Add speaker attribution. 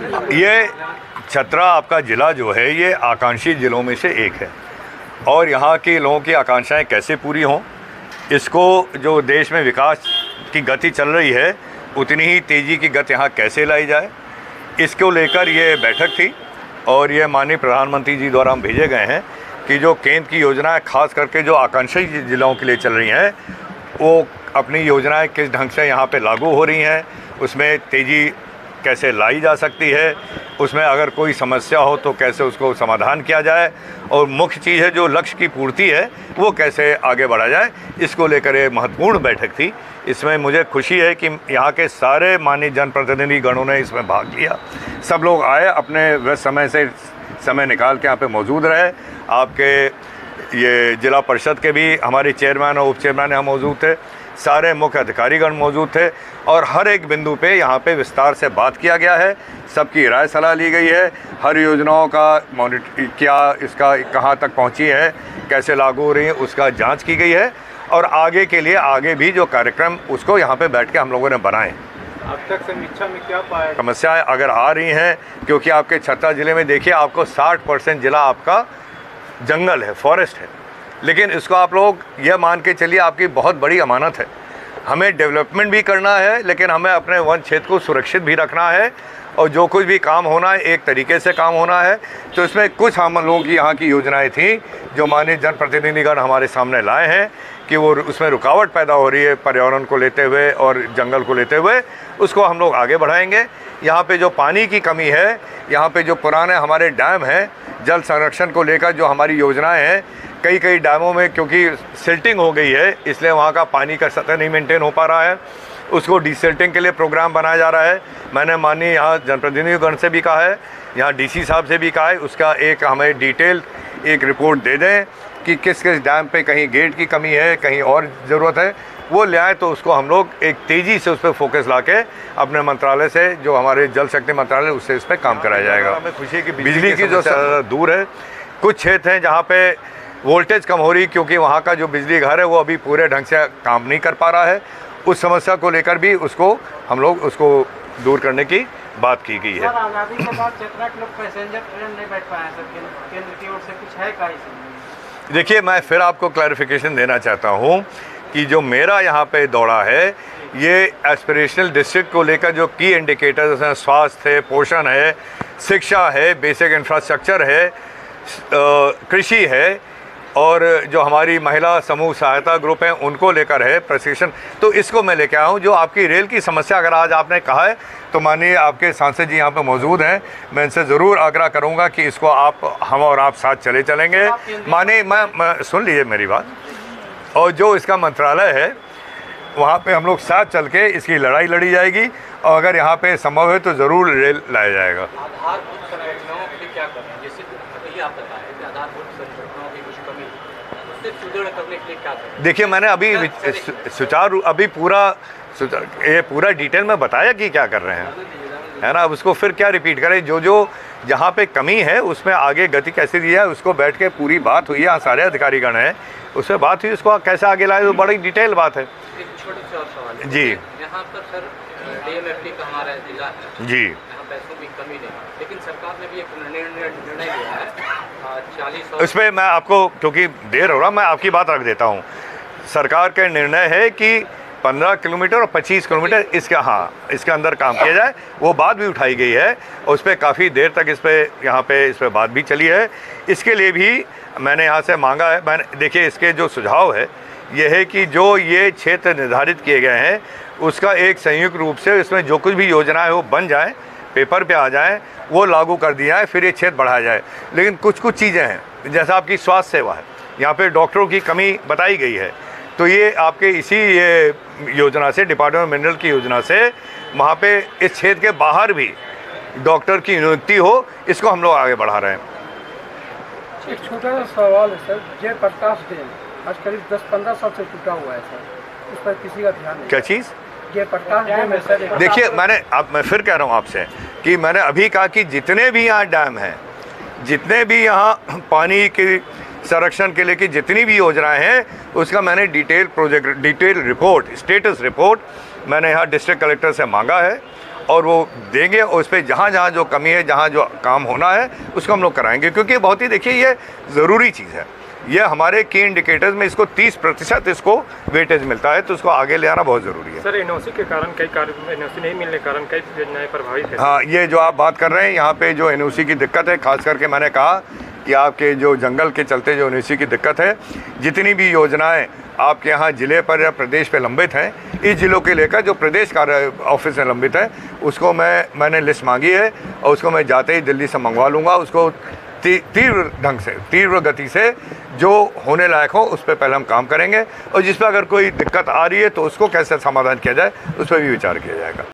Speaker 1: ये चतरा आपका ज़िला जो है ये आकांक्षी ज़िलों में से एक है और यहाँ के लोगों की आकांक्षाएं कैसे पूरी हों, इसको जो देश में विकास की गति चल रही है उतनी ही तेज़ी की गति यहाँ कैसे लाई जाए, इसको लेकर ये बैठक थी। और ये माननीय प्रधानमंत्री जी द्वारा हम भेजे गए हैं कि जो केंद्र की योजनाएं खास करके जो आकांक्षी ज़िलों के लिए चल रही हैं वो अपनी योजनाएं किस ढंग से यहाँ पे लागू हो रही हैं, उसमें तेज़ी कैसे लाई जा सकती है, उसमें अगर कोई समस्या हो तो कैसे उसको समाधान किया जाए और मुख्य चीज़ है जो लक्ष्य की पूर्ति है वो कैसे आगे बढ़ा जाए, इसको लेकर ये महत्वपूर्ण बैठक थी। इसमें मुझे खुशी है कि यहाँ के सारे माननीय जनप्रतिनिधि गणों ने इसमें भाग लिया। सब लोग आए, अपने व्यस्त समय से समय निकाल के यहाँ पे मौजूद रहे। आपके ये जिला परिषद के भी हमारे चेयरमैन और उप चेयरमैन यहाँ मौजूद थे, सारे मुख्य अधिकारीगण मौजूद थे और हर एक बिंदु पे यहाँ पे विस्तार से बात किया गया है, सबकी राय सलाह ली गई है, हर योजनाओं का मॉनिटर क्या इसका कहाँ तक पहुँची है, कैसे लागू हो रही है उसका जांच की गई है और आगे के लिए आगे भी जो कार्यक्रम उसको यहाँ पे बैठ के हम लोगों ने बनाए।
Speaker 2: अब तक समीक्षा में क्या पाया?
Speaker 1: समस्याएँ अगर आ रही हैं, क्योंकि आपके छतरा ज़िले में देखिए आपको 60% ज़िला आपका जंगल है, फॉरेस्ट है, लेकिन इसको आप लोग यह मान के चलिए आपकी बहुत बड़ी अमानत है। हमें डेवलपमेंट भी करना है लेकिन हमें अपने वन क्षेत्र को सुरक्षित भी रखना है और जो कुछ भी काम होना है एक तरीके से काम होना है। तो इसमें कुछ हम लोगों की यहाँ की योजनाएं थी जो माननीय जनप्रतिनिधिगण हमारे सामने लाए हैं कि वो उसमें रुकावट पैदा हो रही है पर्यावरण को लेते हुए और जंगल को लेते हुए, उसको हम लोग आगे बढ़ाएंगे। यहाँ पे जो पानी की कमी है, यहाँ पे जो पुराने हमारे डैम हैं, जल संरक्षण को लेकर जो हमारी योजनाएं हैं, कई डैमों में क्योंकि सिल्टिंग हो गई है इसलिए वहाँ का पानी का सतह नहीं मेंटेन हो पा रहा है, उसको डिसिल्टिंग के लिए प्रोग्राम बनाया जा रहा है। मैंने माननीय यहाँ जनप्रतिनिधिगण से भी कहा है, यहाँ डीसी साहब से भी कहा है, उसका एक हमें डिटेल एक रिपोर्ट दे दें कि किस किस डैम पे कहीं गेट की कमी है, कहीं और ज़रूरत है, वो ले आए तो उसको हम लोग एक तेज़ी से उस पर फोकस ला के अपने मंत्रालय से जो हमारे जल शक्ति मंत्रालय उससे इस पर काम कराया जाएगा। हमें खुशी है कि बिजली की जो दूर है, कुछ क्षेत्र हैं जहाँ पे वोल्टेज कम हो रही क्योंकि वहाँ का जो बिजली घर है वो अभी पूरे ढंग से काम नहीं कर पा रहा है, उस समस्या को लेकर भी उसको हम लोग उसको दूर करने की बात की गई है।
Speaker 2: आज़ादी के बाद चतरा के लोग पैसेंजर ट्रेन नहीं बैठ पाए हैं, केंद्र की ओर से कुछ है का?
Speaker 1: देखिए मैं फिर आपको क्लैरिफिकेशन देना चाहता हूँ कि जो मेरा यहाँ पे दौड़ा है ये एस्पिरेशनल डिस्ट्रिक्ट को लेकर जो की इंडिकेटर्स हैं, स्वास्थ्य है, पोषण है, शिक्षा है, बेसिक इंफ्रास्ट्रक्चर है, कृषि है और जो हमारी महिला समूह सहायता ग्रुप हैं उनको लेकर है प्रशिक्षण, तो इसको मैं लेके आया हूँ। जो आपकी रेल की समस्या अगर आज आपने कहा है तो माननीय आपके सांसद जी यहाँ पे मौजूद हैं, मैं इनसे ज़रूर आग्रह करूँगा कि इसको हम और आप साथ चलेंगे। माननीय मैं सुन लीजिए मेरी बात, और जो इसका मंत्रालय है वहाँ पे हम लोग साथ चल के इसकी लड़ाई लड़ी जाएगी और अगर यहाँ पे संभव है तो ज़रूर रेल लाया जाएगा।
Speaker 2: आधारभूत संरचनाओं के लिए क्या कर रहे हैं? जैसे अभी आप बताएं कि आधारभूत संरचनाओं की कुछ कमी उससे सुदृढ़ करने के लिए क्या कर रहे हैं?
Speaker 1: देखिए मैंने अभी सुचारू अभी पूरा डिटेल में बताया कि क्या कर रहे हैं, है ना। अब उसको फिर क्या रिपीट करें, जो जहाँ पे कमी है उसमें आगे गति कैसे दी है उसको बैठ के पूरी बात हुई है, यहाँ सारे अधिकारीगण हैं उससे बात हुई, उसको कैसे आगे लाए तो बड़ी डिटेल बात है।
Speaker 2: एक छोटे से और सवाल है
Speaker 1: जी।
Speaker 2: यहाँ पर सर डीएमएफटी का हमारा जिला है
Speaker 1: जी,
Speaker 2: यहाँ पैसों की कमी नहीं, लेकिन सरकार ने भी एक निर्णय लिया है 40
Speaker 1: इस पर मैं आपको क्योंकि देर हो रहा मैं आपकी बात रख देता हूँ। सरकार का निर्णय है कि 15 किलोमीटर और 25 किलोमीटर इसके अंदर काम किया जाए, वो बात भी उठाई गई है और उस पर काफ़ी देर तक इस पर बात भी चली है। इसके लिए भी मैंने यहाँ से मांगा है। मैंने देखिए इसके जो सुझाव है ये है कि जो ये क्षेत्र निर्धारित किए गए हैं उसका एक संयुक्त रूप से इसमें जो कुछ भी योजना है वो बन जाए, पेपर पे आ जाए, वो लागू कर दिया है, फिर ये क्षेत्र बढ़ाया जाए। लेकिन कुछ चीज़ें हैं जैसा आपकी स्वास्थ्य सेवा है, यहाँ पे डॉक्टरों की कमी बताई गई है, तो ये आपके ये योजना से डिपार्टमेंट ऑफ मिनरल की योजना से वहाँ पे इस क्षेत्र के बाहर भी डॉक्टर की नियुक्ति हो, इसको हम लोग आगे बढ़ा रहे हैं।
Speaker 3: एक छोटा सा सवाल है सर, जयप्रकाश डैम आज करीब 10-15 साल से टूटा हुआ है सर, उस पर किसी का ध्यान नहीं।
Speaker 1: क्या चीज़?
Speaker 3: जयप्रकाश डैम है सर।
Speaker 1: देखिए मैं फिर कह रहा हूँ आपसे कि मैंने अभी कहा कि जितने भी यहाँ डैम हैं, जितने भी यहाँ पानी की संरक्षण के लिए की जितनी भी योजनाएं हैं उसका मैंने डिटेल रिपोर्ट, स्टेटस रिपोर्ट मैंने यहाँ डिस्ट्रिक्ट कलेक्टर से मांगा है और वो देंगे, और उस पर जहाँ जहाँ जो कमी है, जहाँ जो काम होना है उसको हम लोग कराएंगे, क्योंकि बहुत ही देखिए ये ज़रूरी चीज़ है। ये हमारे की इंडिकेटर्स में इसको 30% इसको वेटेज मिलता है, तो उसको आगे ले आना बहुत ज़रूरी है।
Speaker 4: सर एनओसी के कारण कई कार्य, एनओसी नहीं मिलने के कारण कई योजनाएं प्रभावित है।
Speaker 1: हाँ, ये जो आप बात कर रहे हैं यहाँ पे जो एनओसी की दिक्कत है, खास करके मैंने कहा कि आपके जो जंगल के चलते जो एनओसी की दिक्कत है, जितनी भी योजनाएं आपके यहाँ ज़िले पर या प्रदेश पे लंबित हैं, इस ज़िलों के लेकर जो प्रदेश कार्य ऑफिस में लंबित है उसको मैंने लिस्ट मांगी है, और उसको मैं जाते ही दिल्ली से मंगवा लूँगा। उसको तीव्र ढंग से, तीव्र गति से जो होने लायक हो उस पर पहले हम काम करेंगे, और जिस पर अगर कोई दिक्कत आ रही है तो उसको कैसे समाधान किया जाए उस पर भी विचार किया जाएगा।